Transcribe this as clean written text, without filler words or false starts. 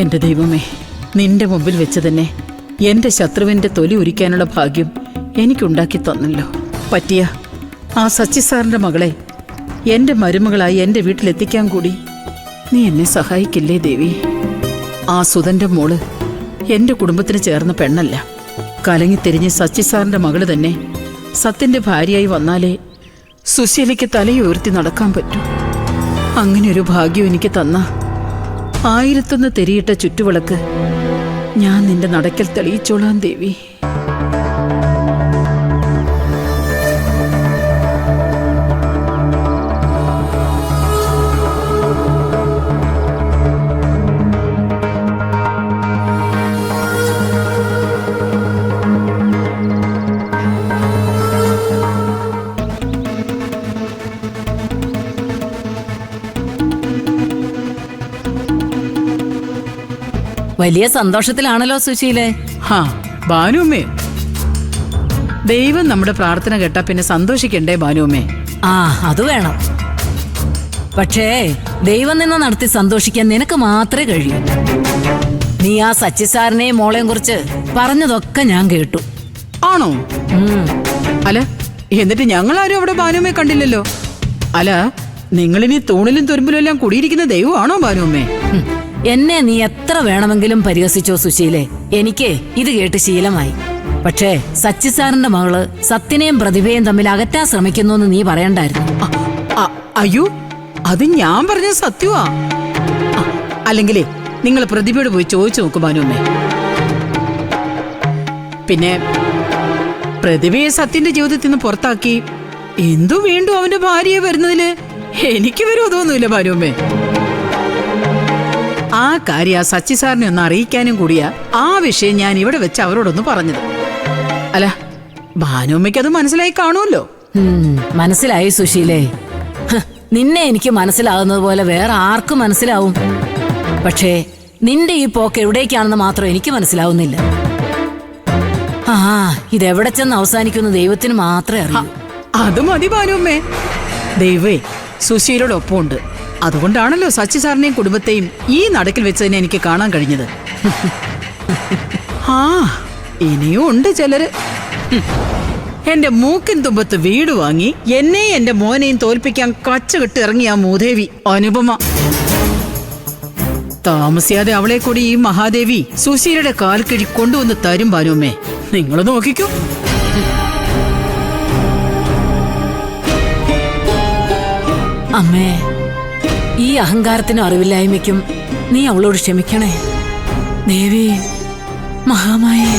എന്റെ ദൈവമേ, നിന്റെ മുമ്പിൽ വെച്ച് തന്നെ എന്റെ ശത്രുവിന്റെ തൊലി ഉരിക്കാനുള്ള ഭാഗ്യം എനിക്കുണ്ടാക്കി തന്നല്ലോ. പറ്റിയ ആ സച്ചി സാറിന്റെ മകളെ എന്റെ മരുമകളായി എന്റെ വീട്ടിലെത്തിക്കാൻ കൂടി നീ എന്നെ സഹായിക്കില്ലേ ദേവി? ആ സുധന്റെ മോള് എന്റെ കുടുംബത്തിന് ചേർന്ന പെണ്ണല്ല. കലങ്ങിത്തിരിഞ്ഞ് സച്ചി സാറിന്റെ മകള് തന്നെ സത്യന്റെ ഭാര്യയായി വന്നാലേ സുശീലയ്ക്ക് തലയുയർത്തി നടക്കാൻ പറ്റൂ. അങ്ങനെയൊരു ഭാഗ്യം എനിക്ക് തന്ന 1001 തെരിയിട്ട ചുറ്റുവിളക്ക് ഞാൻ നിന്റെ നടക്കൽ തെളിയിച്ചോളാം ദേവി. വലിയ സന്തോഷത്തിലാണല്ലോ സുശീലേ. ഹാ ഭാനുമ്മേ, ദൈവം നമ്മുടെ പ്രാർത്ഥന കേട്ടാ പിന്നെ സന്തോഷിക്കണ്ടേ ഭാനുമ്മേ? ആ അത് വേണം. പക്ഷേ ദൈവം നിന്ന് നടത്തി സന്തോഷിക്കാൻ നിനക്ക് മാത്രമേ കഴിയൂ. നീ ആ സച്ചി സാറിനെയും മോളെയും കുറിച്ച് പറഞ്ഞതൊക്കെ ഞാൻ കേട്ടു. ആണോ? അല്ല, എന്നിട്ട് ഞങ്ങളാരും അവിടെ ഭാനുമ്മയെ കണ്ടില്ലല്ലോ. അല്ല, നിങ്ങളിനി തൂണിലും തുരുമ്പിലും എല്ലാം കുടിയിരിക്കുന്ന ദൈവമാണോ ഭാനുമ്മേ? എന്നെ നീ എത്ര വേണമെങ്കിലും പരിഹസിച്ചോ സുശീലേ, എനിക്ക് ഇത് കേട്ട് ശീലമായി. പക്ഷേ സച്ചി സാറിന്റെ മകള് സത്യനെയും പ്രതിഭയും തമ്മിൽ അകറ്റാൻ ശ്രമിക്കുന്നു എന്ന് നീ പറയണ്ടായിരുന്നു. അയ്യോ, അത് ഞാൻ പറഞ്ഞ സത്യമാ. അല്ലെങ്കിലേ നിങ്ങൾ പ്രതിഭയോട് പോയി ചോദിച്ചു നോക്കും ഭാനുമ്മേ. പിന്നെ പ്രതിഭയെ സത്യന്റെ ജീവിതത്തിൽ നിന്ന് പുറത്താക്കി എന്തു വീണ്ടും അവന്റെ ഭാര്യയെ വരുന്നതില് എനിക്ക് വിരോധമൊന്നുമില്ല ഭാനുമ്മേ. ആ കാര്യം ആ സച്ചി സാറിനെ ഒന്ന് അറിയിക്കാനും കൂടിയാ ആ വിഷയം ഞാൻ ഇവിടെ വെച്ച് അവരോടൊന്ന് പറഞ്ഞത്. അല്ല, ഭാനുമ്മയ്ക്ക് അത് മനസ്സിലായി കാണുമല്ലോ. മനസ്സിലായി സുശീലേ. നിന്നെ എനിക്ക് മനസ്സിലാകുന്നത് പോലെ വേറെ ആർക്കും മനസ്സിലാവും. പക്ഷേ നിന്റെ ഈ പോക്ക് എവിടേക്കാണെന്ന് മാത്രം എനിക്ക് മനസ്സിലാവുന്നില്ല. ആ ഇതെവിടെ ചെന്ന് അവസാനിക്കുന്ന ദൈവത്തിന് മാത്രമേ അറിയൂ. അത് മതി ഭാനുമ്മേ. ദൈവേ സുശീലയോടൊപ്പം ഉണ്ട്. അതുകൊണ്ടാണല്ലോ സച്ചി സാറിനെയും കുടുംബത്തെയും ഈ നടക്കിൽ വെച്ച് തന്നെ എനിക്ക് കാണാൻ കഴിഞ്ഞത്. ആ ഇനിയും ഉണ്ട് ചിലര്. എന്റെ മൂക്കിൻ തുമ്പത്ത് വീട് വാങ്ങി എന്നെയും എന്റെ മോനെയും തോൽപ്പിക്കാൻ കച്ചകെട്ട് ഇറങ്ങിയ ആ മൂദേവി അനുപമ. താമസിയാതെ അവളെ കൂടി ഈ മഹാദേവി സുശീലയുടെ കാൽക്കിഴി കൊണ്ടുവന്ന് തരും ഭാനുമ്മേ. നിങ്ങൾ നോക്കിക്കോ. അമ്മേ, ഈ അഹങ്കാരത്തിനും അറിവില്ലായ്മയ്ക്കും നീ അവളോട് ക്ഷമിക്കണേ ദേവി മഹാമായേ.